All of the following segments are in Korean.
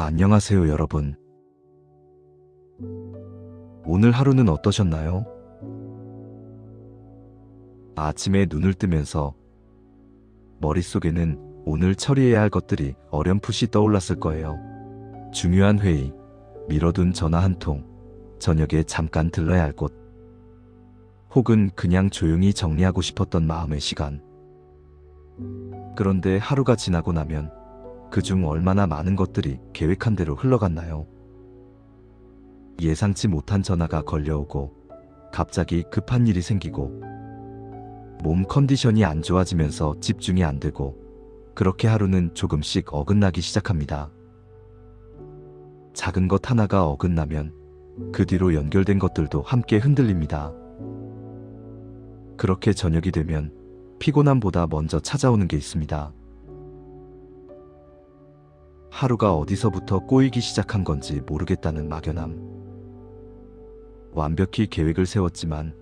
안녕하세요, 여러분. 오늘 하루는 어떠셨나요? 아침에 눈을 뜨면서 머릿속에는 오늘 처리해야 할 것들이 어렴풋이 떠올랐을 거예요. 중요한 회의, 미뤄둔 전화 한 통, 저녁에 잠깐 들러야 할 곳, 혹은 그냥 조용히 정리하고 싶었던 마음의 시간. 그런데 하루가 지나고 나면 그중 얼마나 많은 것들이 계획한 대로 흘러갔나요? 예상치 못한 전화가 걸려오고, 갑자기 급한 일이 생기고, 몸 컨디션이 안 좋아지면서 집중이 안 되고, 그렇게 하루는 조금씩 어긋나기 시작합니다. 작은 것 하나가 어긋나면 그 뒤로 연결된 것들도 함께 흔들립니다. 그렇게 저녁이 되면 피곤함보다 먼저 찾아오는 게 있습니다. 하루가 어디서부터 꼬이기 시작한 건지 모르겠다는 막연함. 완벽히 계획을 세웠지만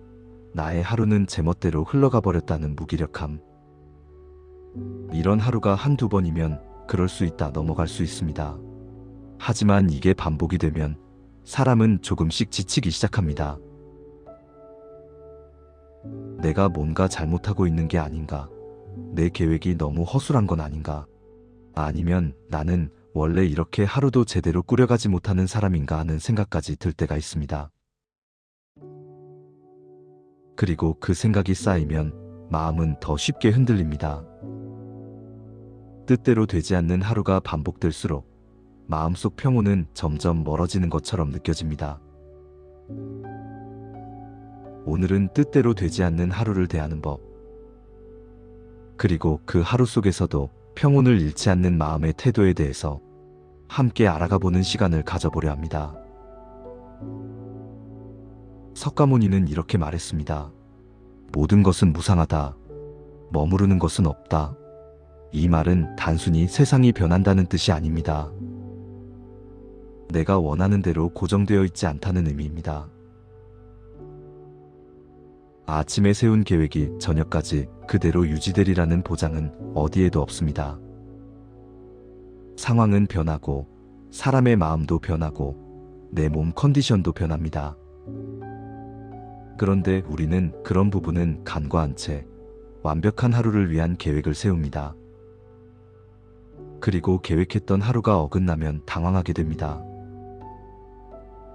나의 하루는 제멋대로 흘러가 버렸다는 무기력함. 이런 하루가 한두 번이면 그럴 수 있다 넘어갈 수 있습니다. 하지만 이게 반복이 되면 사람은 조금씩 지치기 시작합니다. 내가 뭔가 잘못하고 있는 게 아닌가? 내 계획이 너무 허술한 건 아닌가? 아니면 나는 원래 이렇게 하루도 제대로 꾸려가지 못하는 사람인가 하는 생각까지 들 때가 있습니다. 그리고 그 생각이 쌓이면 마음은 더 쉽게 흔들립니다. 뜻대로 되지 않는 하루가 반복될수록 마음속 평온은 점점 멀어지는 것처럼 느껴집니다. 오늘은 뜻대로 되지 않는 하루를 대하는 법, 그리고 그 하루 속에서도 평온을 잃지 않는 마음의 태도에 대해서 함께 알아가 보는 시간을 가져보려 합니다. 석가모니는 이렇게 말했습니다. 모든 것은 무상하다. 머무르는 것은 없다. 이 말은 단순히 세상이 변한다는 뜻이 아닙니다. 내가 원하는 대로 고정되어 있지 않다는 의미입니다. 아침에 세운 계획이 저녁까지 그대로 유지되리라는 보장은 어디에도 없습니다. 상황은 변하고 사람의 마음도 변하고 내 몸 컨디션도 변합니다. 그런데 우리는 그런 부분은 간과한 채 완벽한 하루를 위한 계획을 세웁니다. 그리고 계획했던 하루가 어긋나면 당황하게 됩니다.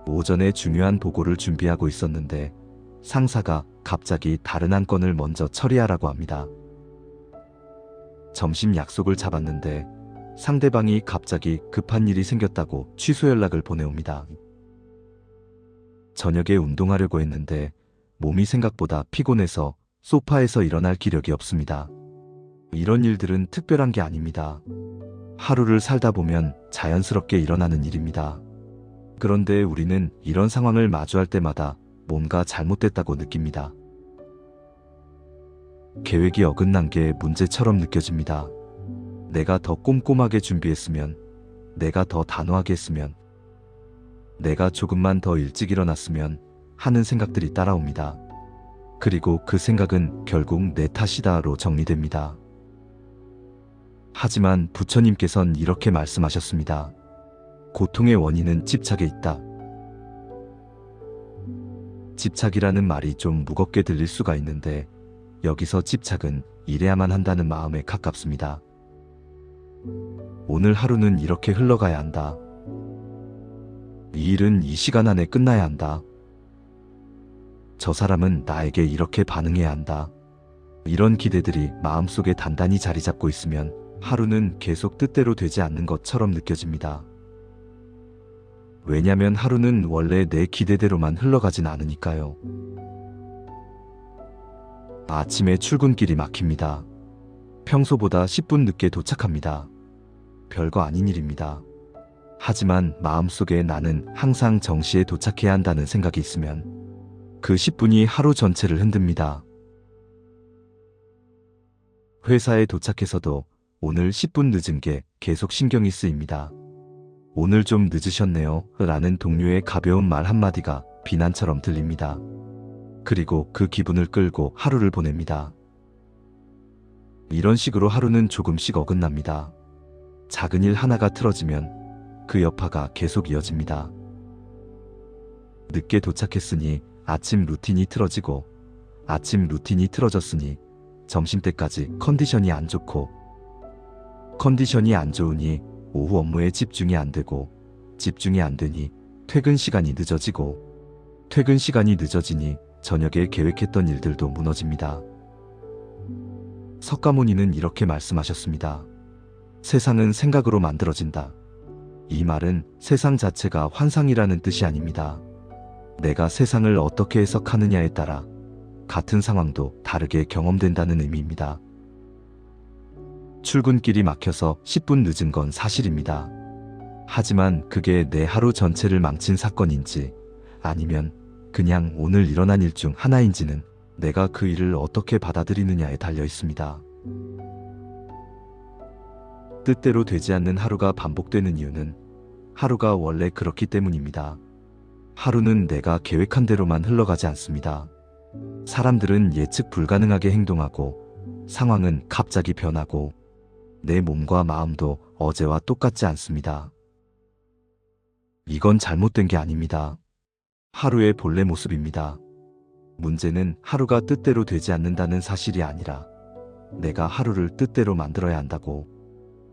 오전에 중요한 보고를 준비하고 있었는데 상사가 갑자기 다른 한 건을 먼저 처리하라고 합니다. 점심 약속을 잡았는데 상대방이 갑자기 급한 일이 생겼다고 취소 연락을 보내옵니다. 저녁에 운동하려고 했는데 몸이 생각보다 피곤해서 소파에서 일어날 기력이 없습니다. 이런 일들은 특별한 게 아닙니다. 하루를 살다 보면 자연스럽게 일어나는 일입니다. 그런데 우리는 이런 상황을 마주할 때마다 뭔가 잘못됐다고 느낍니다. 계획이 어긋난 게 문제처럼 느껴집니다. 내가 더 꼼꼼하게 준비했으면, 내가 더 단호하게 했으면, 내가 조금만 더 일찍 일어났으면 하는 생각들이 따라옵니다. 그리고 그 생각은 결국 내 탓이다로 정리됩니다. 하지만 부처님께선 이렇게 말씀하셨습니다. 고통의 원인은 집착에 있다. 집착이라는 말이 좀 무겁게 들릴 수가 있는데 여기서 집착은 이래야만 한다는 마음에 가깝습니다. 오늘 하루는 이렇게 흘러가야 한다. 이 일은 이 시간 안에 끝나야 한다. 저 사람은 나에게 이렇게 반응해야 한다. 이런 기대들이 마음속에 단단히 자리 잡고 있으면 하루는 계속 뜻대로 되지 않는 것처럼 느껴집니다. 왜냐면 하루는 원래 내 기대대로만 흘러가진 않으니까요. 아침에 출근길이 막힙니다. 평소보다 10분 늦게 도착합니다. 별거 아닌 일입니다. 하지만 마음속에 나는 항상 정시에 도착해야 한다는 생각이 있으면 그 10분이 하루 전체를 흔듭니다. 회사에 도착해서도 오늘 10분 늦은 게 계속 신경이 쓰입니다. 오늘 좀 늦으셨네요 라는 동료의 가벼운 말 한마디가 비난처럼 들립니다. 그리고 그 기분을 끌고 하루를 보냅니다. 이런 식으로 하루는 조금씩 어긋납니다. 작은 일 하나가 틀어지면 그 여파가 계속 이어집니다. 늦게 도착했으니 아침 루틴이 틀어지고, 아침 루틴이 틀어졌으니 점심때까지 컨디션이 안 좋고, 컨디션이 안 좋으니 오후 업무에 집중이 안 되고, 집중이 안 되니 퇴근 시간이 늦어지고, 퇴근 시간이 늦어지니 저녁에 계획했던 일들도 무너집니다. 석가모니는 이렇게 말씀하셨습니다. 세상은 생각으로 만들어진다. 이 말은 세상 자체가 환상이라는 뜻이 아닙니다. 내가 세상을 어떻게 해석하느냐에 따라 같은 상황도 다르게 경험된다는 의미입니다. 출근길이 막혀서 10분 늦은 건 사실입니다. 하지만 그게 내 하루 전체를 망친 사건인지 아니면 그냥 오늘 일어난 일 중 하나인지는 내가 그 일을 어떻게 받아들이느냐에 달려 있습니다. 뜻대로 되지 않는 하루가 반복되는 이유는 하루가 원래 그렇기 때문입니다. 하루는 내가 계획한 대로만 흘러가지 않습니다. 사람들은 예측 불가능하게 행동하고 상황은 갑자기 변하고 내 몸과 마음도 어제와 똑같지 않습니다. 이건 잘못된 게 아닙니다. 하루의 본래 모습입니다. 문제는 하루가 뜻대로 되지 않는다는 사실이 아니라 내가 하루를 뜻대로 만들어야 한다고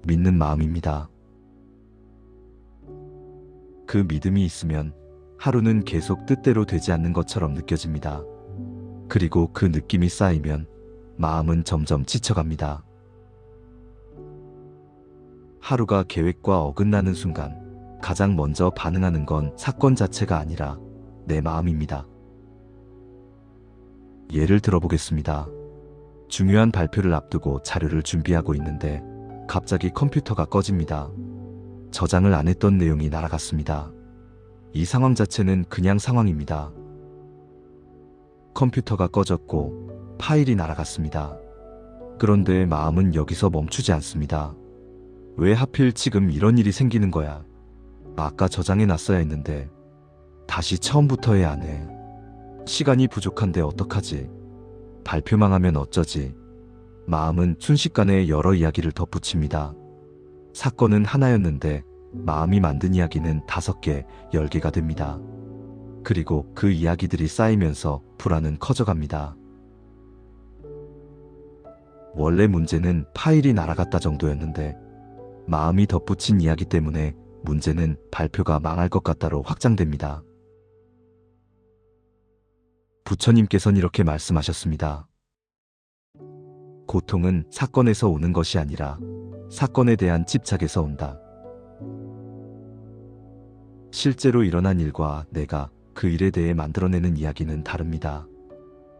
믿는 마음입니다. 그 믿음이 있으면 하루는 계속 뜻대로 되지 않는 것처럼 느껴집니다. 그리고 그 느낌이 쌓이면 마음은 점점 지쳐갑니다. 하루가 계획과 어긋나는 순간 가장 먼저 반응하는 건 사건 자체가 아니라 내 마음입니다. 예를 들어보겠습니다. 중요한 발표를 앞두고 자료를 준비하고 있는데 갑자기 컴퓨터가 꺼집니다. 저장을 안 했던 내용이 날아갔습니다. 이 상황 자체는 그냥 상황입니다. 컴퓨터가 꺼졌고 파일이 날아갔습니다. 그런데 마음은 여기서 멈추지 않습니다. 왜 하필 지금 이런 일이 생기는 거야? 아까 저장해 놨어야 했는데 다시 처음부터 해야 하네. 시간이 부족한데 어떡하지? 발표만 하면 어쩌지? 마음은 순식간에 여러 이야기를 덧붙입니다. 사건은 하나였는데 마음이 만든 이야기는 5개, 10개가 됩니다. 그리고 그 이야기들이 쌓이면서 불안은 커져갑니다. 원래 문제는 파일이 날아갔다 정도였는데 마음이 덧붙인 이야기 때문에 문제는 발표가 망할 것 같다로 확장됩니다. 부처님께서는 이렇게 말씀하셨습니다. 고통은 사건에서 오는 것이 아니라 사건에 대한 집착에서 온다. 실제로 일어난 일과 내가 그 일에 대해 만들어내는 이야기는 다릅니다.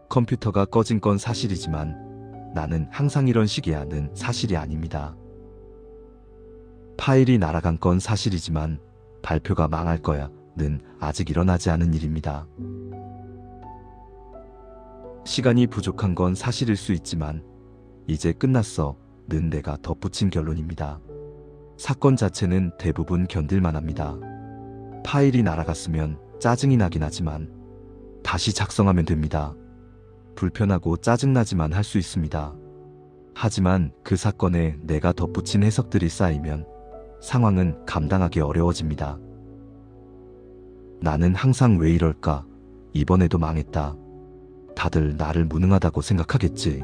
컴퓨터가 꺼진 건 사실이지만 나는 항상 이런 식이야는 사실이 아닙니다. 파일이 날아간 건 사실이지만 발표가 망할 거야는 아직 일어나지 않은 일입니다. 시간이 부족한 건 사실일 수 있지만 이제 끝났어는 내가 덧붙인 결론입니다. 사건 자체는 대부분 견딜만 합니다. 파일이 날아갔으면 짜증이 나긴 하지만 다시 작성하면 됩니다. 불편하고 짜증나지만 할 수 있습니다. 하지만 그 사건에 내가 덧붙인 해석들이 쌓이면 상황은 감당하기 어려워집니다. 나는 항상 왜 이럴까? 이번에도 망했다. 다들 나를 무능하다고 생각하겠지.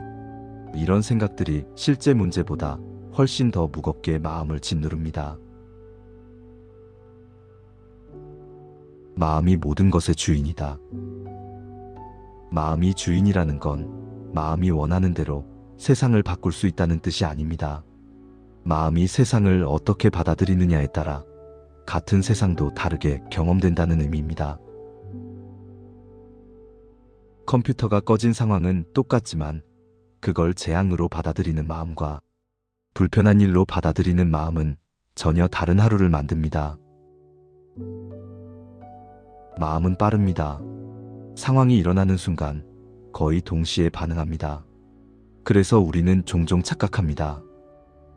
이런 생각들이 실제 문제보다 훨씬 더 무겁게 마음을 짓누릅니다. 마음이 모든 것의 주인이다. 마음이 주인이라는 건 마음이 원하는 대로 세상을 바꿀 수 있다는 뜻이 아닙니다. 마음이 세상을 어떻게 받아들이느냐에 따라 같은 세상도 다르게 경험된다는 의미입니다. 컴퓨터가 꺼진 상황은 똑같지만 그걸 재앙으로 받아들이는 마음과 불편한 일로 받아들이는 마음은 전혀 다른 하루를 만듭니다. 마음은 빠릅니다. 상황이 일어나는 순간 거의 동시에 반응합니다. 그래서 우리는 종종 착각합니다.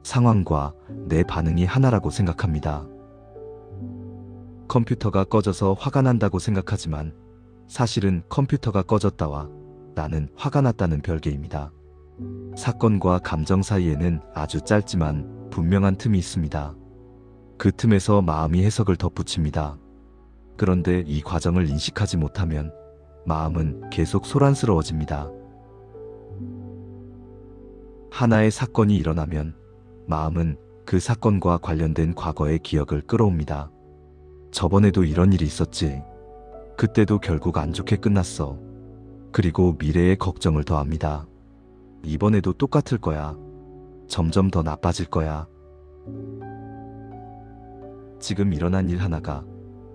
상황과 내 반응이 하나라고 생각합니다. 컴퓨터가 꺼져서 화가 난다고 생각하지만 사실은 컴퓨터가 꺼졌다와 나는 화가 났다는 별개입니다. 사건과 감정 사이에는 아주 짧지만 분명한 틈이 있습니다. 그 틈에서 마음이 해석을 덧붙입니다. 그런데 이 과정을 인식하지 못하면 마음은 계속 소란스러워집니다. 하나의 사건이 일어나면 마음은 그 사건과 관련된 과거의 기억을 끌어옵니다. 저번에도 이런 일이 있었지. 그때도 결국 안 좋게 끝났어. 그리고 미래의 걱정을 더합니다. 이번에도 똑같을 거야. 점점 더 나빠질 거야. 지금 일어난 일 하나가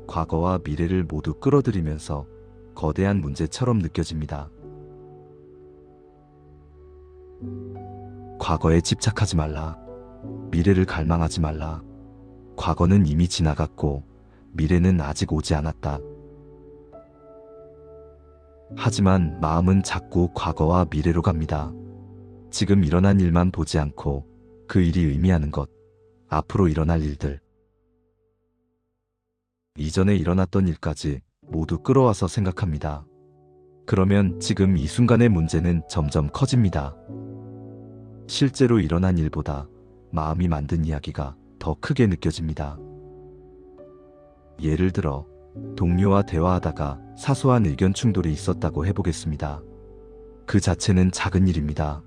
과거와 미래를 모두 끌어들이면서 거대한 문제처럼 느껴집니다. 과거에 집착하지 말라. 미래를 갈망하지 말라. 과거는 이미 지나갔고 미래는 아직 오지 않았다. 하지만 마음은 자꾸 과거와 미래로 갑니다. 지금 일어난 일만 보지 않고 그 일이 의미하는 것, 앞으로 일어날 일들, 이전에 일어났던 일까지 모두 끌어와서 생각합니다. 그러면 지금 이 순간의 문제는 점점 커집니다. 실제로 일어난 일보다 마음이 만든 이야기가 더 크게 느껴집니다. 예를 들어 동료와 대화하다가 사소한 의견 충돌이 있었다고 해보겠습니다. 그 자체는 작은 일입니다.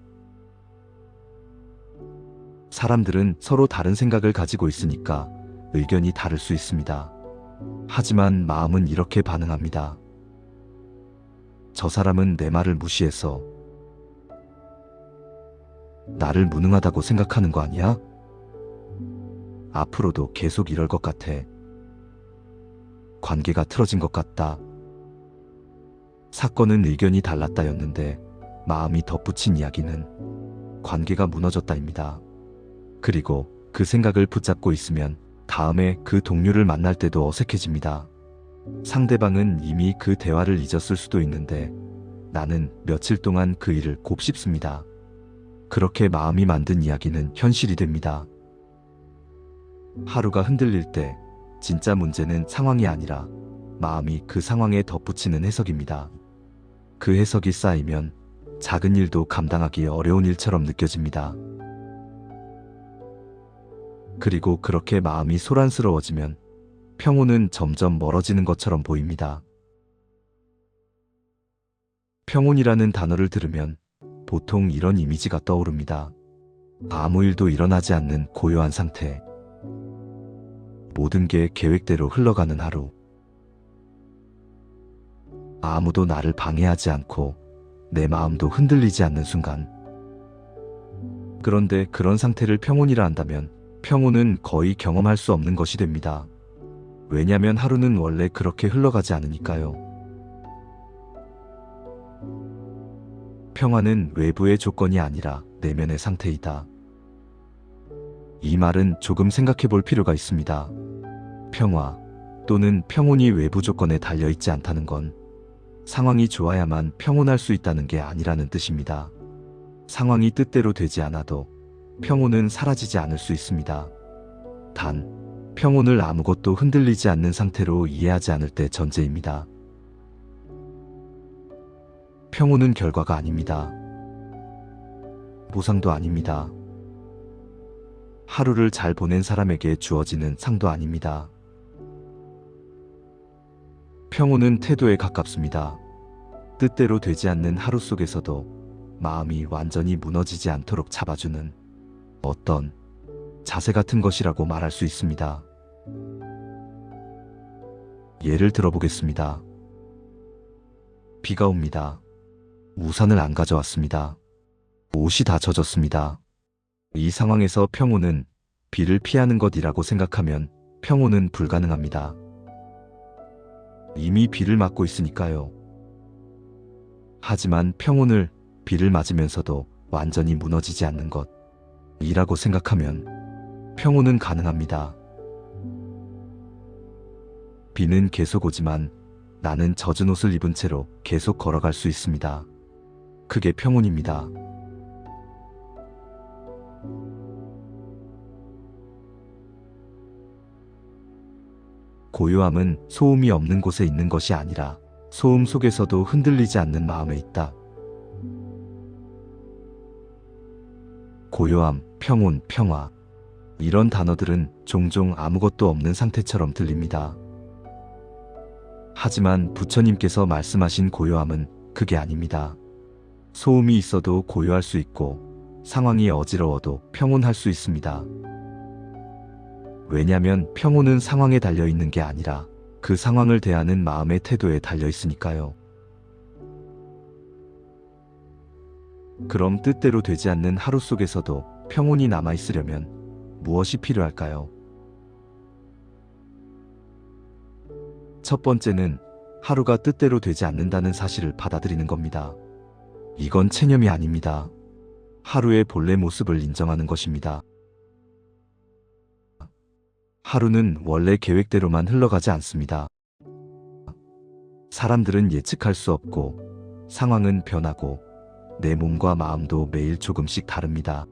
사람들은 서로 다른 생각을 가지고 있으니까 의견이 다를 수 있습니다. 하지만 마음은 이렇게 반응합니다. 저 사람은 내 말을 무시해서 나를 무능하다고 생각하는 거 아니야? 앞으로도 계속 이럴 것 같아. 관계가 틀어진 것 같다. 사건은 의견이 달랐다였는데 마음이 덧붙인 이야기는 관계가 무너졌다입니다. 그리고 그 생각을 붙잡고 있으면 다음에 그 동료를 만날 때도 어색해집니다. 상대방은 이미 그 대화를 잊었을 수도 있는데 나는 며칠 동안 그 일을 곱씹습니다. 그렇게 마음이 만든 이야기는 현실이 됩니다. 하루가 흔들릴 때 진짜 문제는 상황이 아니라 마음이 그 상황에 덧붙이는 해석입니다. 그 해석이 쌓이면 작은 일도 감당하기 어려운 일처럼 느껴집니다. 그리고 그렇게 마음이 소란스러워지면 평온은 점점 멀어지는 것처럼 보입니다. 평온이라는 단어를 들으면 보통 이런 이미지가 떠오릅니다. 아무 일도 일어나지 않는 고요한 상태. 모든 게 계획대로 흘러가는 하루. 아무도 나를 방해하지 않고 내 마음도 흔들리지 않는 순간. 그런데 그런 상태를 평온이라 한다면 평온은 거의 경험할 수 없는 것이 됩니다. 왜냐면 하루는 원래 그렇게 흘러가지 않으니까요. 평화는 외부의 조건이 아니라 내면의 상태이다. 이 말은 조금 생각해 볼 필요가 있습니다. 평화 또는 평온이 외부 조건에 달려있지 않다는 건 상황이 좋아야만 평온할 수 있다는 게 아니라는 뜻입니다. 상황이 뜻대로 되지 않아도 평온은 사라지지 않을 수 있습니다. 단, 평온을 아무것도 흔들리지 않는 상태로 이해하지 않을 때 전제입니다. 평온은 결과가 아닙니다. 보상도 아닙니다. 하루를 잘 보낸 사람에게 주어지는 상도 아닙니다. 평온은 태도에 가깝습니다. 뜻대로 되지 않는 하루 속에서도 마음이 완전히 무너지지 않도록 잡아주는 어떤 자세 같은 것이라고 말할 수 있습니다. 예를 들어보겠습니다. 비가 옵니다. 우산을 안 가져왔습니다. 옷이 다 젖었습니다. 이 상황에서 평온은 비를 피하는 것이라고 생각하면 평온은 불가능합니다. 이미 비를 맞고 있으니까요. 하지만 평온을 비를 맞으면서도 완전히 무너지지 않는 것이라고 생각하면 평온은 가능합니다. 비는 계속 오지만 나는 젖은 옷을 입은 채로 계속 걸어갈 수 있습니다. 그게 평온입니다. 고요함은 소음이 없는 곳에 있는 것이 아니라 소음 속에서도 흔들리지 않는 마음에 있다. 고요함, 평온, 평화. 이런 단어들은 종종 아무것도 없는 상태처럼 들립니다. 하지만 부처님께서 말씀하신 고요함은 그게 아닙니다. 소음이 있어도 고요할 수 있고 상황이 어지러워도 평온할 수 있습니다. 왜냐면 평온은 상황에 달려 있는 게 아니라 그 상황을 대하는 마음의 태도에 달려 있으니까요. 그럼 뜻대로 되지 않는 하루 속에서도 평온이 남아있으려면 무엇이 필요할까요? 첫 번째는 하루가 뜻대로 되지 않는다는 사실을 받아들이는 겁니다. 이건 체념이 아닙니다. 하루의 본래 모습을 인정하는 것입니다. 하루는 원래 계획대로만 흘러가지 않습니다. 사람들은 예측할 수 없고 상황은 변하고 내 몸과 마음도 매일 조금씩 다릅니다.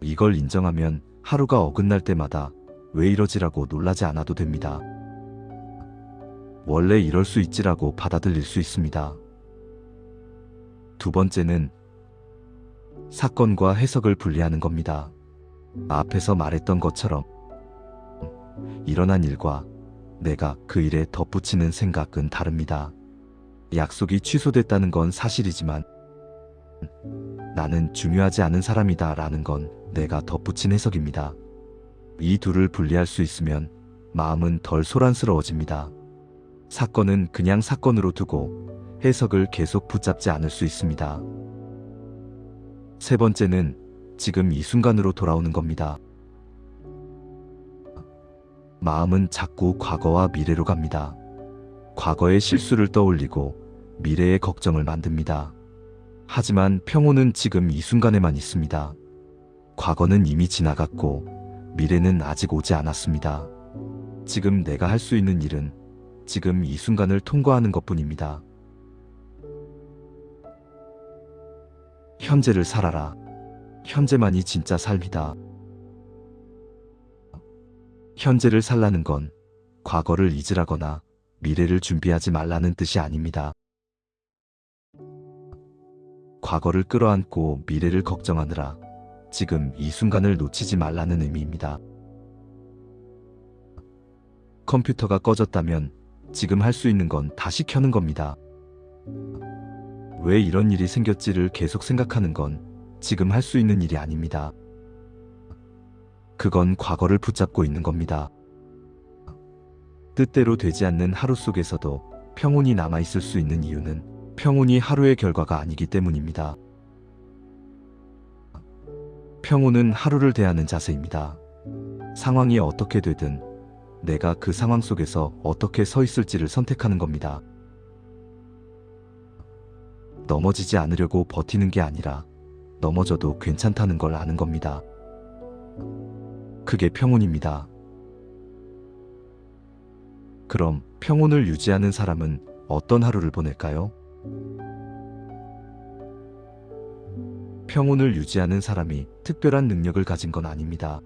이걸 인정하면 하루가 어긋날 때마다 왜 이러지라고 놀라지 않아도 됩니다. 원래 이럴 수 있지라고 받아들일 수 있습니다. 두 번째는 사건과 해석을 분리하는 겁니다. 앞에서 말했던 것처럼 일어난 일과 내가 그 일에 덧붙이는 생각은 다릅니다. 약속이 취소됐다는 건 사실이지만 나는 중요하지 않은 사람이다 라는 건 내가 덧붙인 해석입니다. 이 둘을 분리할 수 있으면 마음은 덜 소란스러워집니다. 사건은 그냥 사건으로 두고 해석을 계속 붙잡지 않을 수 있습니다. 세 번째는 지금 이 순간으로 돌아오는 겁니다. 마음은 자꾸 과거와 미래로 갑니다. 과거의 실수를 떠올리고 미래의 걱정을 만듭니다. 하지만 평온은 지금 이 순간에만 있습니다. 과거는 이미 지나갔고 미래는 아직 오지 않았습니다. 지금 내가 할 수 있는 일은 지금 이 순간을 통과하는 것뿐입니다. 현재를 살아라. 현재만이 진짜 삶이다. 현재를 살라는 건 과거를 잊으라거나 미래를 준비하지 말라는 뜻이 아닙니다. 과거를 끌어안고 미래를 걱정하느라 지금 이 순간을 놓치지 말라는 의미입니다. 컴퓨터가 꺼졌다면 지금 할 수 있는 건 다시 켜는 겁니다. 왜 이런 일이 생겼지를 계속 생각하는 건 지금 할 수 있는 일이 아닙니다. 그건 과거를 붙잡고 있는 겁니다. 뜻대로 되지 않는 하루 속에서도 평온이 남아있을 수 있는 이유는 평온이 하루의 결과가 아니기 때문입니다. 평온은 하루를 대하는 자세입니다. 상황이 어떻게 되든 내가 그 상황 속에서 어떻게 서 있을지를 선택하는 겁니다. 넘어지지 않으려고 버티는 게 아니라 넘어져도 괜찮다는 걸 아는 겁니다. 그게 평온입니다. 그럼 평온을 유지하는 사람은 어떤 하루를 보낼까요? 평온을 유지하는 사람이 특별한 능력을 가진 건 아닙니다.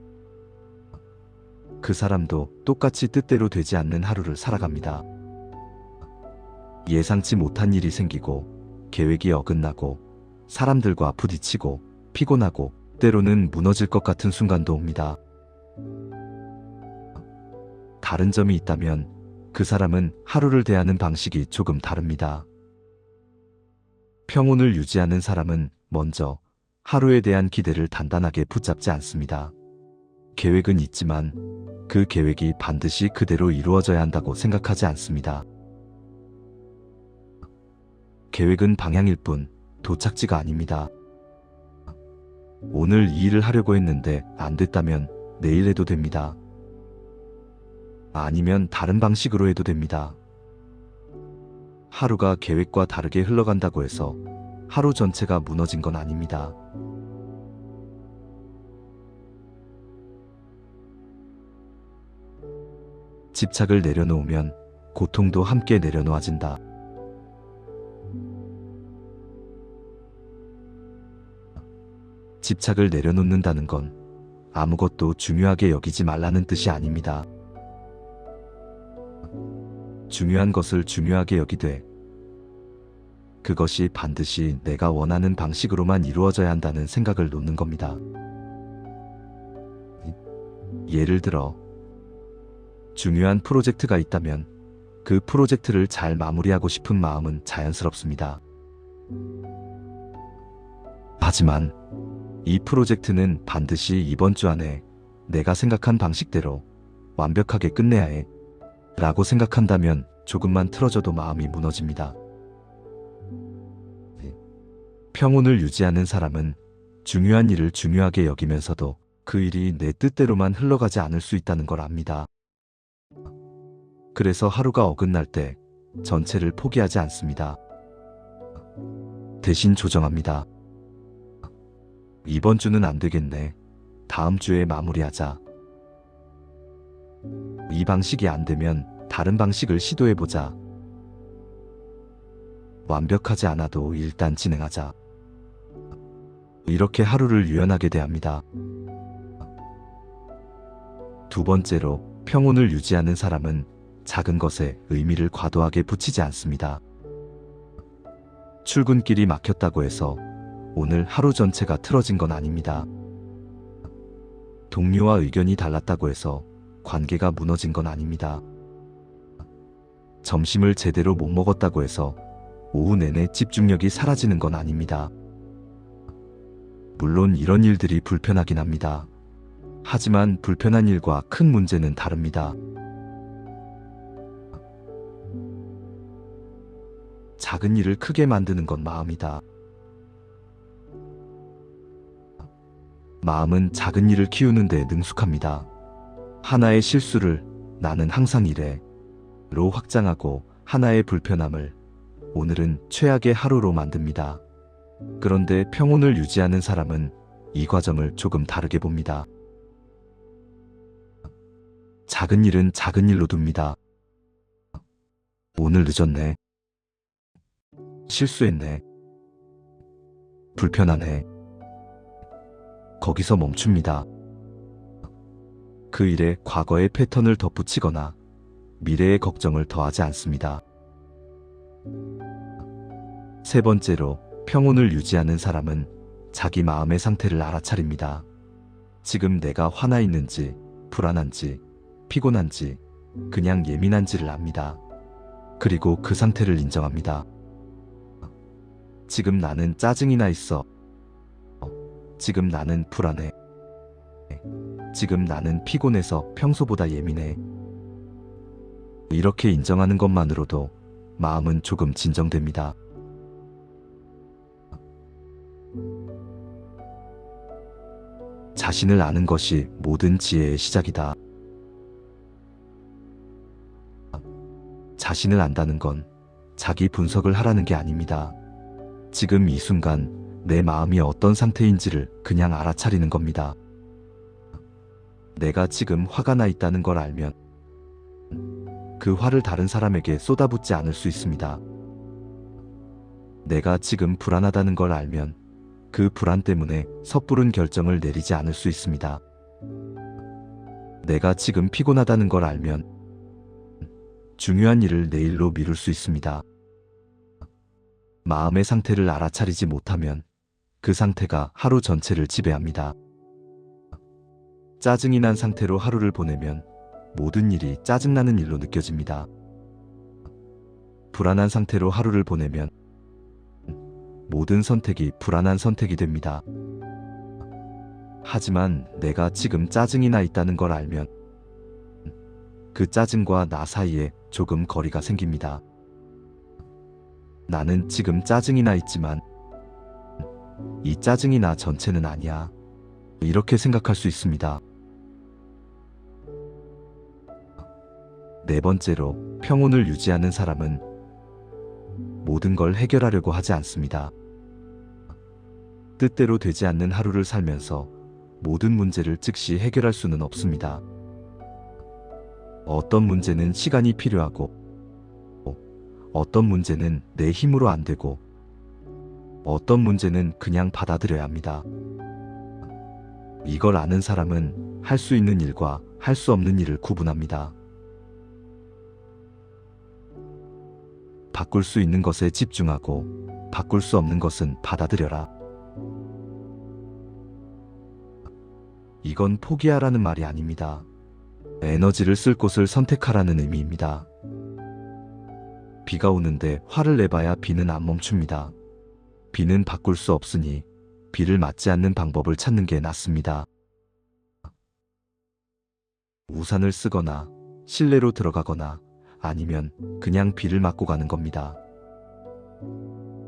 그 사람도 똑같이 뜻대로 되지 않는 하루를 살아갑니다. 예상치 못한 일이 생기고 계획이 어긋나고 사람들과 부딪히고 피곤하고 때로는 무너질 것 같은 순간도 옵니다. 다른 점이 있다면 그 사람은 하루를 대하는 방식이 조금 다릅니다. 평온을 유지하는 사람은 먼저 하루에 대한 기대를 단단하게 붙잡지 않습니다. 계획은 있지만 그 계획이 반드시 그대로 이루어져야 한다고 생각하지 않습니다. 계획은 방향일 뿐 도착지가 아닙니다. 오늘 이 일을 하려고 했는데 안 됐다면 내일 해도 됩니다. 아니면 다른 방식으로 해도 됩니다. 하루가 계획과 다르게 흘러간다고 해서 하루 전체가 무너진 건 아닙니다. 집착을 내려놓으면 고통도 함께 내려놓아진다. 집착을 내려놓는다는 건 아무것도 중요하게 여기지 말라는 뜻이 아닙니다. 중요한 것을 중요하게 여기되 그것이 반드시 내가 원하는 방식으로만 이루어져야 한다는 생각을 놓는 겁니다. 예를 들어 중요한 프로젝트가 있다면 그 프로젝트를 잘 마무리하고 싶은 마음은 자연스럽습니다. 하지만 이 프로젝트는 반드시 이번 주 안에 내가 생각한 방식대로 완벽하게 끝내야 해 라고 생각한다면 조금만 틀어져도 마음이 무너집니다. 평온을 유지하는 사람은 중요한 일을 중요하게 여기면서도 그 일이 내 뜻대로만 흘러가지 않을 수 있다는 걸 압니다. 그래서 하루가 어긋날 때 전체를 포기하지 않습니다. 대신 조정합니다. 이번 주는 안 되겠네. 다음 주에 마무리하자. 이 방식이 안 되면 다른 방식을 시도해보자. 완벽하지 않아도 일단 진행하자. 이렇게 하루를 유연하게 대합니다. 두 번째로, 평온을 유지하는 사람은 작은 것에 의미를 과도하게 붙이지 않습니다. 출근길이 막혔다고 해서 오늘 하루 전체가 틀어진 건 아닙니다. 동료와 의견이 달랐다고 해서 관계가 무너진 건 아닙니다. 점심을 제대로 못 먹었다고 해서 오후 내내 집중력이 사라지는 건 아닙니다. 물론 이런 일들이 불편하긴 합니다. 하지만 불편한 일과 큰 문제는 다릅니다. 작은 일을 크게 만드는 건 마음이다. 마음은 작은 일을 키우는 데 능숙합니다. 하나의 실수를 나는 항상 이래 로 확장하고 하나의 불편함을 오늘은 최악의 하루로 만듭니다. 그런데 평온을 유지하는 사람은 이 과정을 조금 다르게 봅니다. 작은 일은 작은 일로 둡니다. 오늘 늦었네. 실수했네. 불편하네. 거기서 멈춥니다. 그 일에 과거의 패턴을 덧붙이거나 미래의 걱정을 더하지 않습니다. 세 번째로, 평온을 유지하는 사람은 자기 마음의 상태를 알아차립니다. 지금 내가 화나 있는지, 불안한지, 피곤한지, 그냥 예민한지를 압니다. 그리고 그 상태를 인정합니다. 지금 나는 짜증이 나 있어. 지금 나는 불안해. 지금 나는 피곤해서 평소보다 예민해. 이렇게 인정하는 것만으로도 마음은 조금 진정됩니다. 자신을 아는 것이 모든 지혜의 시작이다. 자신을 안다는 건 자기 분석을 하라는 게 아닙니다. 지금 이 순간 내 마음이 어떤 상태인지를 그냥 알아차리는 겁니다. 내가 지금 화가 나 있다는 걸 알면 그 화를 다른 사람에게 쏟아붓지 않을 수 있습니다. 내가 지금 불안하다는 걸 알면 그 불안 때문에 섣부른 결정을 내리지 않을 수 있습니다. 내가 지금 피곤하다는 걸 알면 중요한 일을 내일로 미룰 수 있습니다. 마음의 상태를 알아차리지 못하면 그 상태가 하루 전체를 지배합니다. 짜증이 난 상태로 하루를 보내면 모든 일이 짜증나는 일로 느껴집니다. 불안한 상태로 하루를 보내면 모든 선택이 불안한 선택이 됩니다. 하지만 내가 지금 짜증이 나 있다는 걸 알면 그 짜증과 나 사이에 조금 거리가 생깁니다. 나는 지금 짜증이 나 있지만 이 짜증이 나 전체는 아니야. 이렇게 생각할 수 있습니다. 네 번째로, 평온을 유지하는 사람은 모든 걸 해결하려고 하지 않습니다. 뜻대로 되지 않는 하루를 살면서 모든 문제를 즉시 해결할 수는 없습니다. 어떤 문제는 시간이 필요하고, 어떤 문제는 내 힘으로 안 되고, 어떤 문제는 그냥 받아들여야 합니다. 이걸 아는 사람은 할 수 있는 일과 할 수 없는 일을 구분합니다. 바꿀 수 있는 것에 집중하고 바꿀 수 없는 것은 받아들여라. 이건 포기하라는 말이 아닙니다. 에너지를 쓸 곳을 선택하라는 의미입니다. 비가 오는데 화를 내봐야 비는 안 멈춥니다. 비는 바꿀 수 없으니 비를 맞지 않는 방법을 찾는 게 낫습니다. 우산을 쓰거나 실내로 들어가거나 아니면 그냥 비를 맞고 가는 겁니다.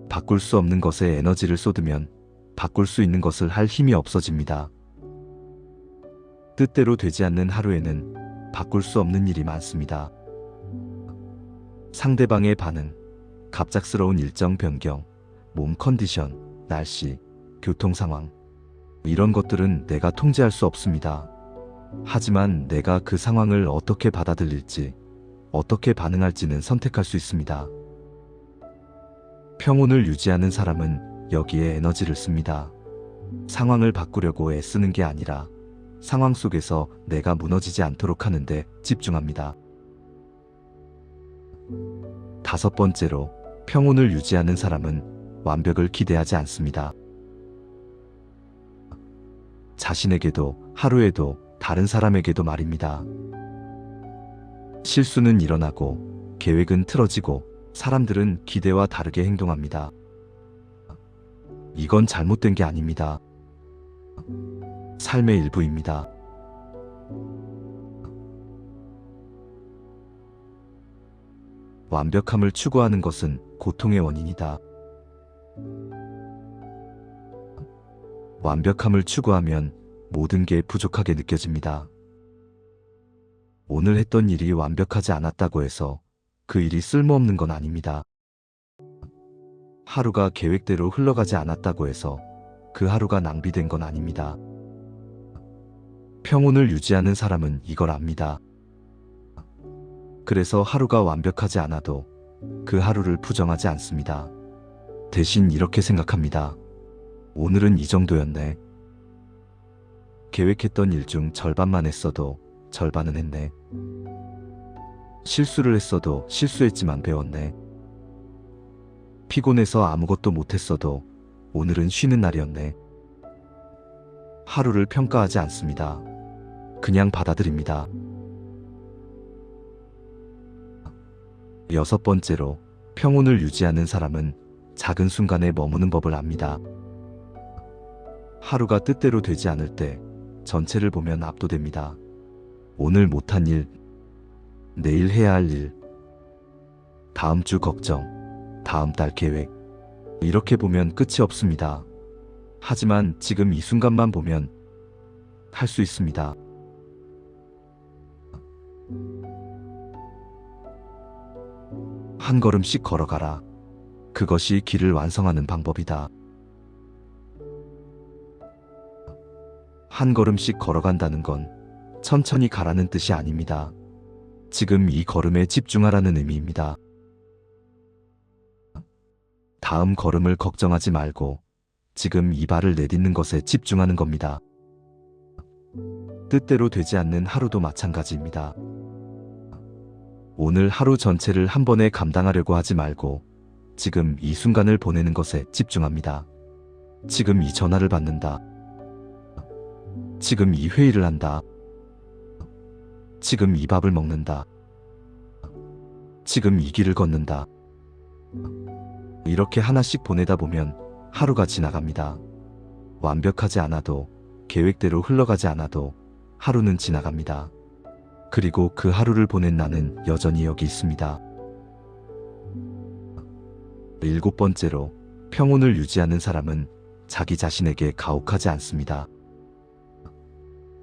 바꿀 수 없는 것에 에너지를 쏟으면 바꿀 수 있는 것을 할 힘이 없어집니다. 뜻대로 되지 않는 하루에는 바꿀 수 없는 일이 많습니다. 상대방의 반응, 갑작스러운 일정 변경, 몸 컨디션, 날씨, 교통 상황, 이런 것들은 내가 통제할 수 없습니다. 하지만 내가 그 상황을 어떻게 받아들일지, 어떻게 반응할지는 선택할 수 있습니다. 평온을 유지하는 사람은 여기에 에너지를 씁니다. 상황을 바꾸려고 애쓰는 게 아니라 상황 속에서 내가 무너지지 않도록 하는데 집중합니다. 5번째로, 평온을 유지하는 사람은 완벽을 기대하지 않습니다. 자신에게도, 하루에도, 다른 사람에게도 말입니다. 실수는 일어나고, 계획은 틀어지고, 사람들은 기대와 다르게 행동합니다. 이건 잘못된 게 아닙니다. 삶의 일부입니다. 완벽함을 추구하는 것은 고통의 원인이다. 완벽함을 추구하면 모든 게 부족하게 느껴집니다. 오늘 했던 일이 완벽하지 않았다고 해서 그 일이 쓸모없는 건 아닙니다. 하루가 계획대로 흘러가지 않았다고 해서 그 하루가 낭비된 건 아닙니다. 평온을 유지하는 사람은 이걸 압니다. 그래서 하루가 완벽하지 않아도 그 하루를 부정하지 않습니다. 대신 이렇게 생각합니다. 오늘은 이 정도였네. 계획했던 일 중 절반만 했어도 절반은 했네. 실수를 했어도 실수했지만 배웠네. 피곤해서 아무것도 못했어도 오늘은 쉬는 날이었네. 하루를 평가하지 않습니다. 그냥 받아들입니다. 6번째로, 평온을 유지하는 사람은 작은 순간에 머무는 법을 압니다. 하루가 뜻대로 되지 않을 때 전체를 보면 압도됩니다. 오늘 못한 일, 내일 해야 할 일, 다음 주 걱정, 다음 달 계획, 이렇게 보면 끝이 없습니다. 하지만 지금 이 순간만 보면 할 수 있습니다. 한 걸음씩 걸어가라. 그것이 길을 완성하는 방법이다. 한 걸음씩 걸어간다는 건 천천히 가라는 뜻이 아닙니다. 지금 이 걸음에 집중하라는 의미입니다. 다음 걸음을 걱정하지 말고 지금 이 발을 내딛는 것에 집중하는 겁니다. 뜻대로 되지 않는 하루도 마찬가지입니다. 오늘 하루 전체를 한 번에 감당하려고 하지 말고 지금 이 순간을 보내는 것에 집중합니다. 지금 이 전화를 받는다. 지금 이 회의를 한다. 지금 이 밥을 먹는다. 지금 이 길을 걷는다. 이렇게 하나씩 보내다 보면 하루가 지나갑니다. 완벽하지 않아도, 계획대로 흘러가지 않아도 하루는 지나갑니다. 그리고 그 하루를 보낸 나는 여전히 여기 있습니다. 7번째로, 평온을 유지하는 사람은 자기 자신에게 가혹하지 않습니다.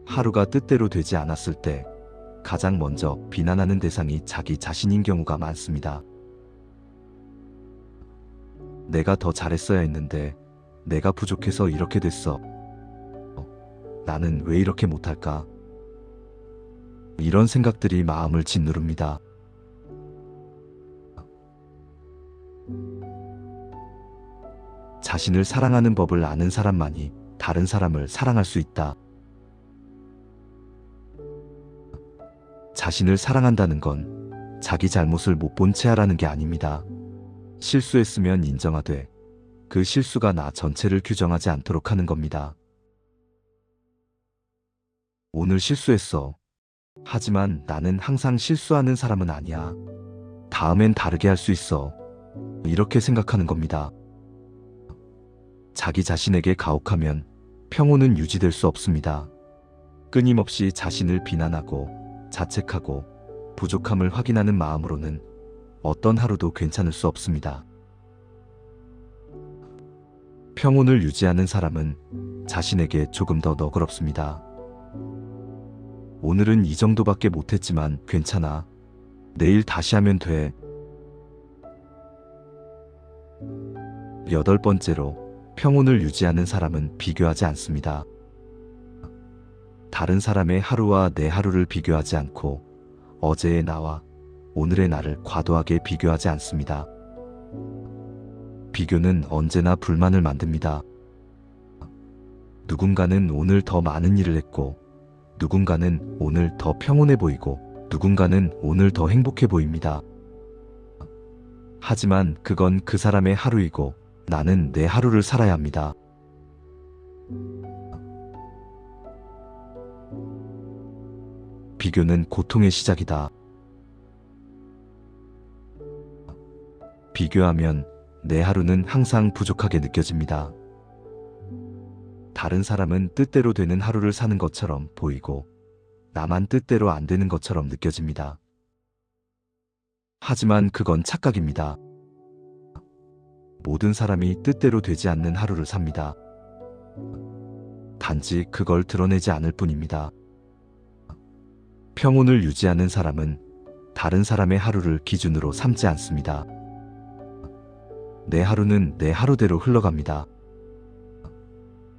하루가 뜻대로 되지 않았을 때 가장 먼저 비난하는 대상이 자기 자신인 경우가 많습니다. 내가 더 잘했어야 했는데, 내가 부족해서 이렇게 됐어. 나는 왜 이렇게 못할까? 이런 생각들이 마음을 짓누릅니다. 자신을 사랑하는 법을 아는 사람만이 다른 사람을 사랑할 수 있다. 자신을 사랑한다는 건 자기 잘못을 못 본 채 하라는 게 아닙니다. 실수했으면 인정하되 그 실수가 나 전체를 규정하지 않도록 하는 겁니다. 오늘 실수했어. 하지만 나는 항상 실수하는 사람은 아니야. 다음엔 다르게 할 수 있어. 이렇게 생각하는 겁니다. 자기 자신에게 가혹하면 평온은 유지될 수 없습니다. 끊임없이 자신을 비난하고 자책하고 부족함을 확인하는 마음으로는 어떤 하루도 괜찮을 수 없습니다. 평온을 유지하는 사람은 자신에게 조금 더 너그럽습니다. 오늘은 이 정도밖에 못했지만 괜찮아. 내일 다시 하면 돼. 8번째로, 평온을 유지하는 사람은 비교하지 않습니다. 다른 사람의 하루와 내 하루를 비교하지 않고 어제의 나와 오늘의 나를 과도하게 비교하지 않습니다. 비교는 언제나 불만을 만듭니다. 누군가는 오늘 더 많은 일을 했고, 누군가는 오늘 더 평온해 보이고, 누군가는 오늘 더 행복해 보입니다. 하지만 그건 그 사람의 하루이고 나는 내 하루를 살아야 합니다. 비교는 고통의 시작이다. 비교하면 내 하루는 항상 부족하게 느껴집니다. 다른 사람은 뜻대로 되는 하루를 사는 것처럼 보이고 나만 뜻대로 안 되는 것처럼 느껴집니다. 하지만 그건 착각입니다. 모든 사람이 뜻대로 되지 않는 하루를 삽니다. 단지 그걸 드러내지 않을 뿐입니다. 평온을 유지하는 사람은 다른 사람의 하루를 기준으로 삼지 않습니다. 내 하루는 내 하루대로 흘러갑니다.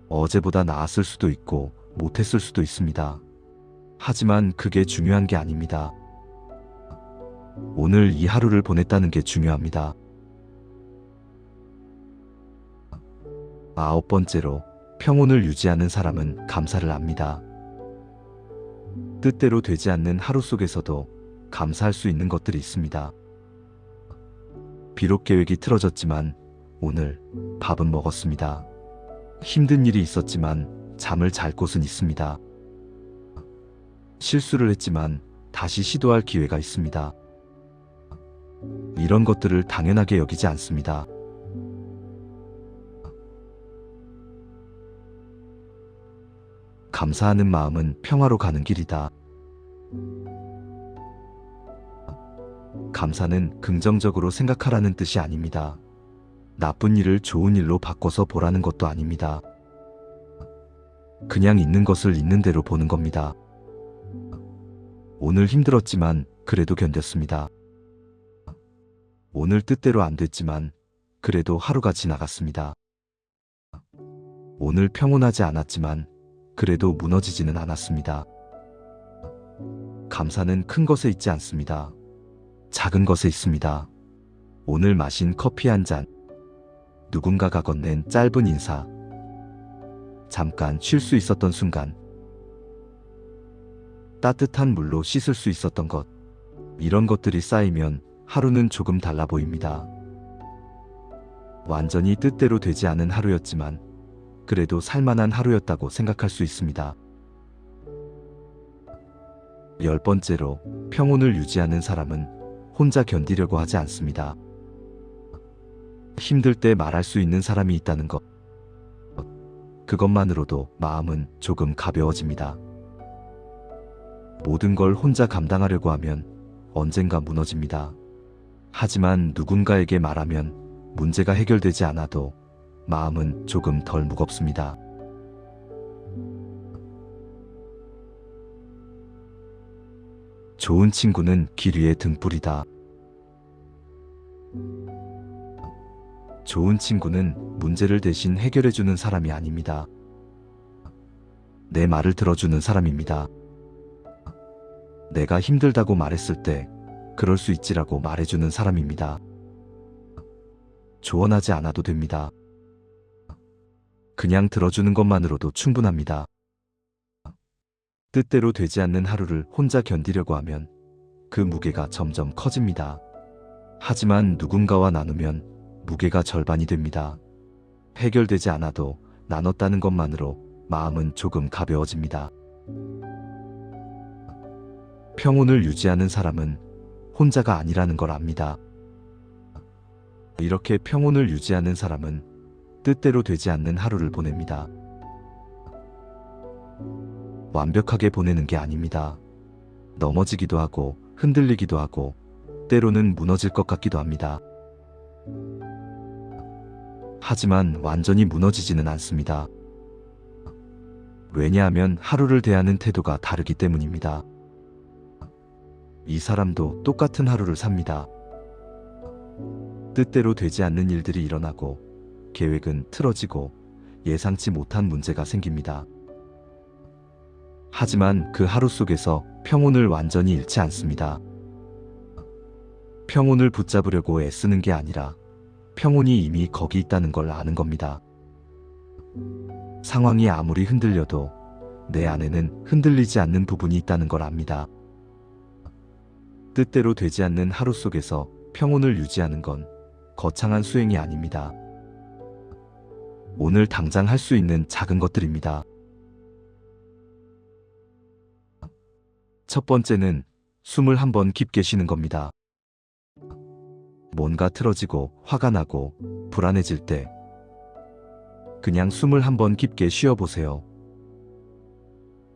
어제보다 나았을 수도 있고 못했을 수도 있습니다. 하지만 그게 중요한 게 아닙니다. 오늘 이 하루를 보냈다는 게 중요합니다. 9번째로, 평온을 유지하는 사람은 감사를 합니다. 뜻대로 되지 않는 하루 속에서도 감사할 수 있는 것들이 있습니다. 비록 계획이 틀어졌지만 오늘 밥은 먹었습니다. 힘든 일이 있었지만 잠을 잘 곳은 있습니다. 실수를 했지만 다시 시도할 기회가 있습니다. 이런 것들을 당연하게 여기지 않습니다. 감사하는 마음은 평화로 가는 길이다. 감사는 긍정적으로 생각하라는 뜻이 아닙니다. 나쁜 일을 좋은 일로 바꿔서 보라는 것도 아닙니다. 그냥 있는 것을 있는 대로 보는 겁니다. 오늘 힘들었지만 그래도 견뎠습니다. 오늘 뜻대로 안 됐지만 그래도 하루가 지나갔습니다. 오늘 평온하지 않았지만 그래도 무너지지는 않았습니다. 감사는 큰 것에 있지 않습니다. 작은 것에 있습니다. 오늘 마신 커피 한 잔, 누군가가 건넨 짧은 인사, 잠깐 쉴 수 있었던 순간, 따뜻한 물로 씻을 수 있었던 것, 이런 것들이 쌓이면 하루는 조금 달라 보입니다. 완전히 뜻대로 되지 않은 하루였지만 그래도 살만한 하루였다고 생각할 수 있습니다. 10번째로, 평온을 유지하는 사람은 혼자 견디려고 하지 않습니다. 힘들 때 말할 수 있는 사람이 있다는 것, 그것만으로도 마음은 조금 가벼워집니다. 모든 걸 혼자 감당하려고 하면 언젠가 무너집니다. 하지만 누군가에게 말하면 문제가 해결되지 않아도 마음은 조금 덜 무겁습니다. 좋은 친구는 길 위의 등불이다. 좋은 친구는 문제를 대신 해결해주는 사람이 아닙니다. 내 말을 들어주는 사람입니다. 내가 힘들다고 말했을 때 그럴 수 있지라고 말해주는 사람입니다. 조언하지 않아도 됩니다. 그냥 들어주는 것만으로도 충분합니다. 뜻대로 되지 않는 하루를 혼자 견디려고 하면 그 무게가 점점 커집니다. 하지만 누군가와 나누면 무게가 절반이 됩니다. 해결되지 않아도 나눴다는 것만으로 마음은 조금 가벼워집니다. 평온을 유지하는 사람은 혼자가 아니라는 걸 압니다. 이렇게 평온을 유지하는 사람은 뜻대로 되지 않는 하루를 보냅니다. 완벽하게 보내는 게 아닙니다. 넘어지기도 하고 흔들리기도 하고 때로는 무너질 것 같기도 합니다. 하지만 완전히 무너지지는 않습니다. 왜냐하면 하루를 대하는 태도가 다르기 때문입니다. 이 사람도 똑같은 하루를 삽니다. 뜻대로 되지 않는 일들이 일어나고 계획은 틀어지고 예상치 못한 문제가 생깁니다. 하지만 그 하루 속에서 평온을 완전히 잃지 않습니다. 평온을 붙잡으려고 애쓰는 게 아니라 평온이 이미 거기 있다는 걸 아는 겁니다. 상황이 아무리 흔들려도 내 안에는 흔들리지 않는 부분이 있다는 걸 압니다. 뜻대로 되지 않는 하루 속에서 평온을 유지하는 건 거창한 수행이 아닙니다. 오늘 당장 할 수 있는 작은 것들입니다. 첫 번째는 숨을 한번 깊게 쉬는 겁니다. 뭔가 틀어지고 화가 나고 불안해질 때 그냥 숨을 한번 깊게 쉬어보세요.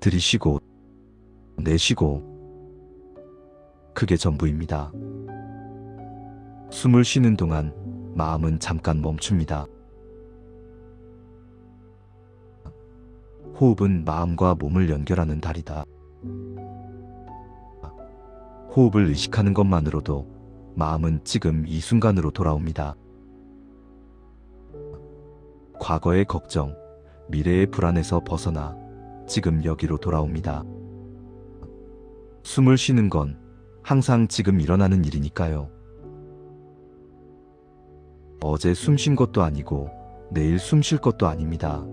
들이쉬고 내쉬고 그게 전부입니다. 숨을 쉬는 동안 마음은 잠깐 멈춥니다. 호흡은 마음과 몸을 연결하는 다리다. 호흡을 의식하는 것만으로도 마음은 지금 이 순간으로 돌아옵니다. 과거의 걱정, 미래의 불안에서 벗어나 지금 여기로 돌아옵니다. 숨을 쉬는 건 항상 지금 일어나는 일이니까요. 어제 숨 쉰 것도 아니고 내일 숨 쉴 것도 아닙니다.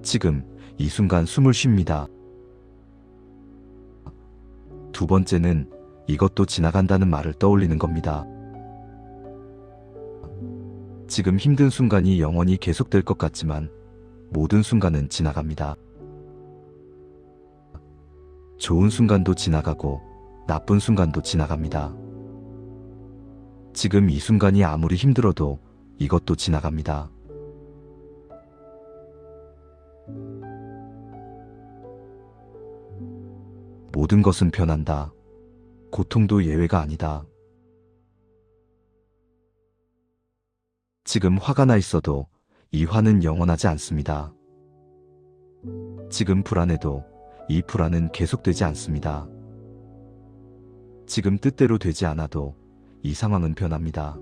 지금 이 순간 숨을 쉽니다. 두 번째는 이것도 지나간다는 말을 떠올리는 겁니다. 지금 힘든 순간이 영원히 계속될 것 같지만 모든 순간은 지나갑니다. 좋은 순간도 지나가고 나쁜 순간도 지나갑니다. 지금 이 순간이 아무리 힘들어도 이것도 지나갑니다. 모든 것은 변한다. 고통도 예외가 아니다. 지금 화가 나 있어도 이 화는 영원하지 않습니다. 지금 불안해도 이 불안은 계속되지 않습니다. 지금 뜻대로 되지 않아도 이 상황은 변합니다.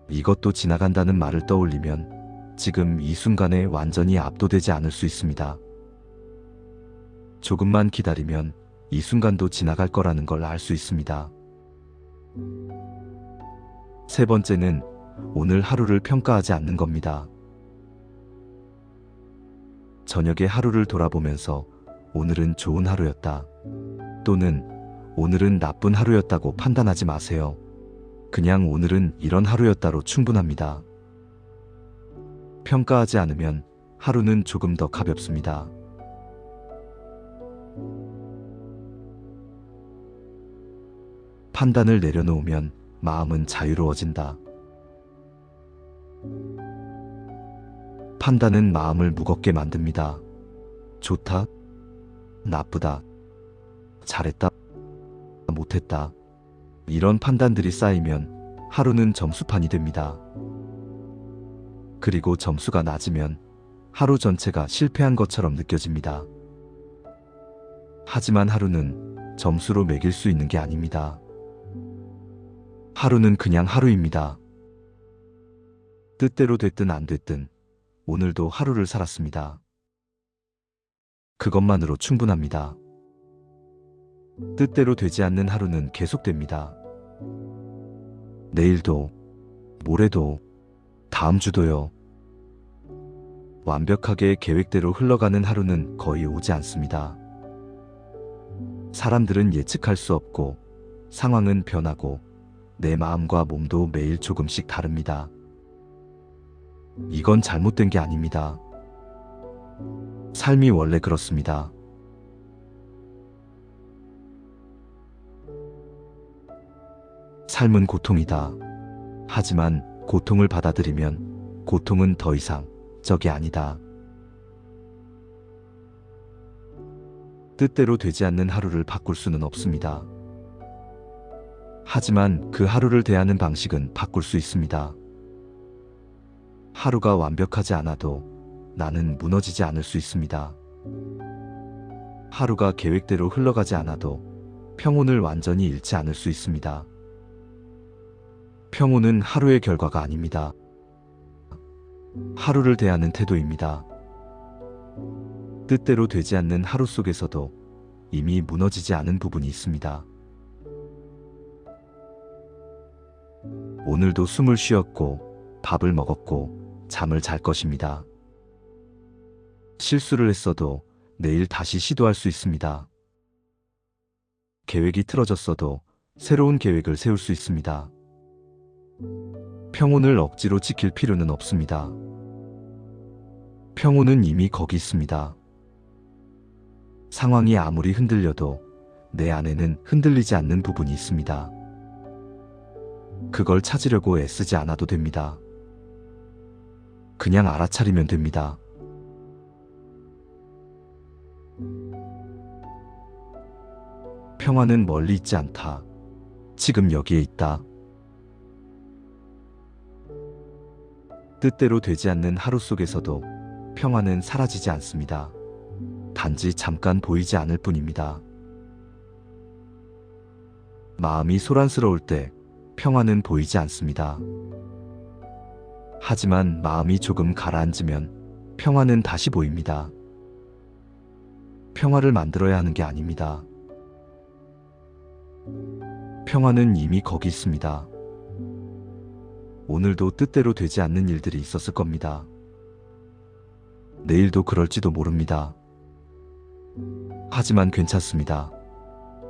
이것도 지나간다는 말을 떠올리면 지금 이 순간에 완전히 압도되지 않을 수 있습니다. 조금만 기다리면 이 순간도 지나갈 거라는 걸 알 수 있습니다. 세 번째는 오늘 하루를 평가하지 않는 겁니다. 저녁에 하루를 돌아보면서 오늘은 좋은 하루였다 또는 오늘은 나쁜 하루였다고 판단하지 마세요. 그냥 오늘은 이런 하루였다로 충분합니다. 평가하지 않으면 하루는 조금 더 가볍습니다. 판단을 내려놓으면 마음은 자유로워진다. 판단은 마음을 무겁게 만듭니다. 좋다, 나쁘다, 잘했다, 못했다. 이런 판단들이 쌓이면 하루는 점수판이 됩니다. 그리고 점수가 낮으면 하루 전체가 실패한 것처럼 느껴집니다. 하지만 하루는 점수로 매길 수 있는 게 아닙니다. 하루는 그냥 하루입니다. 뜻대로 됐든 안 됐든 오늘도 하루를 살았습니다. 그것만으로 충분합니다. 뜻대로 되지 않는 하루는 계속됩니다. 내일도, 모레도, 다음 주도요. 완벽하게 계획대로 흘러가는 하루는 거의 오지 않습니다. 사람들은 예측할 수 없고 상황은 변하고 내 마음과 몸도 매일 조금씩 다릅니다. 이건 잘못된 게 아닙니다. 삶이 원래 그렇습니다. 삶은 고통이다. 하지만 고통을 받아들이면 고통은 더 이상 적이 아니다. 뜻대로 되지 않는 하루를 바꿀 수는 없습니다. 하지만 그 하루를 대하는 방식은 바꿀 수 있습니다. 하루가 완벽하지 않아도 나는 무너지지 않을 수 있습니다. 하루가 계획대로 흘러가지 않아도 평온을 완전히 잃지 않을 수 있습니다. 평온은 하루의 결과가 아닙니다. 하루를 대하는 태도입니다. 뜻대로 되지 않는 하루 속에서도 이미 무너지지 않은 부분이 있습니다. 오늘도 숨을 쉬었고 밥을 먹었고 잠을 잘 것입니다. 실수를 했어도 내일 다시 시도할 수 있습니다. 계획이 틀어졌어도 새로운 계획을 세울 수 있습니다. 평온을 억지로 지킬 필요는 없습니다. 평온은 이미 거기 있습니다. 상황이 아무리 흔들려도 내 안에는 흔들리지 않는 부분이 있습니다. 그걸 찾으려고 애쓰지 않아도 됩니다. 그냥 알아차리면 됩니다. 평화는 멀리 있지 않다. 지금 여기에 있다. 뜻대로 되지 않는 하루 속에서도 평화는 사라지지 않습니다. 단지 잠깐 보이지 않을 뿐입니다. 마음이 소란스러울 때 평화는 보이지 않습니다. 하지만 마음이 조금 가라앉으면 평화는 다시 보입니다. 평화를 만들어야 하는 게 아닙니다. 평화는 이미 거기 있습니다. 오늘도 뜻대로 되지 않는 일들이 있었을 겁니다. 내일도 그럴지도 모릅니다. 하지만 괜찮습니다.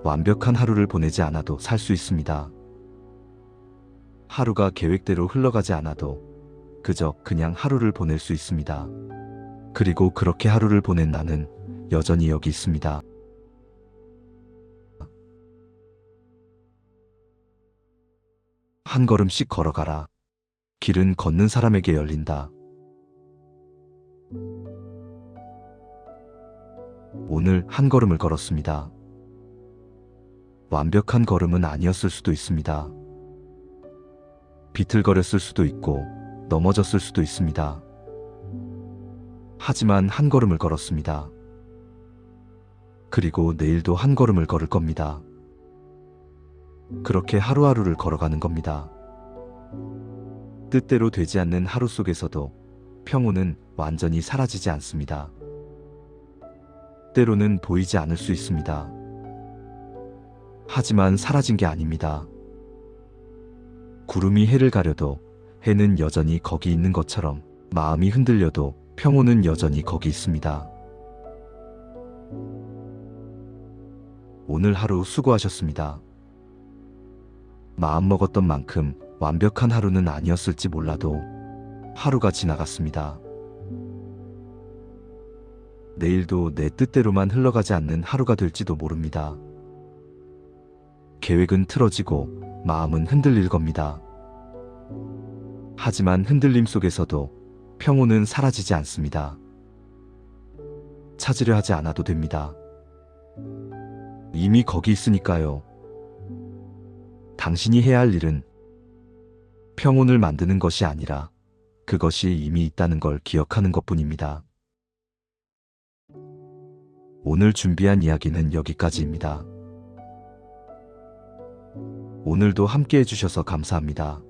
완벽한 하루를 보내지 않아도 살 수 있습니다. 하루가 계획대로 흘러가지 않아도 그저 그냥 하루를 보낼 수 있습니다. 그리고 그렇게 하루를 보낸 나는 여전히 여기 있습니다. 한 걸음씩 걸어가라. 길은 걷는 사람에게 열린다. 오늘 한 걸음을 걸었습니다. 완벽한 걸음은 아니었을 수도 있습니다. 비틀거렸을 수도 있고 넘어졌을 수도 있습니다. 하지만 한 걸음을 걸었습니다. 그리고 내일도 한 걸음을 걸을 겁니다. 그렇게 하루하루를 걸어가는 겁니다. 뜻대로 되지 않는 하루 속에서도 평온은 완전히 사라지지 않습니다. 때로는 보이지 않을 수 있습니다. 하지만 사라진 게 아닙니다. 구름이 해를 가려도 해는 여전히 거기 있는 것처럼 마음이 흔들려도 평온은 여전히 거기 있습니다. 오늘 하루 수고하셨습니다. 마음먹었던 만큼 완벽한 하루는 아니었을지 몰라도 하루가 지나갔습니다. 내일도 내 뜻대로만 흘러가지 않는 하루가 될지도 모릅니다. 계획은 틀어지고 마음은 흔들릴 겁니다. 하지만 흔들림 속에서도 평온은 사라지지 않습니다. 찾으려 하지 않아도 됩니다. 이미 거기 있으니까요. 당신이 해야 할 일은 평온을 만드는 것이 아니라 그것이 이미 있다는 걸 기억하는 것뿐입니다. 오늘 준비한 이야기는 여기까지입니다. 오늘도 함께 해주셔서 감사합니다.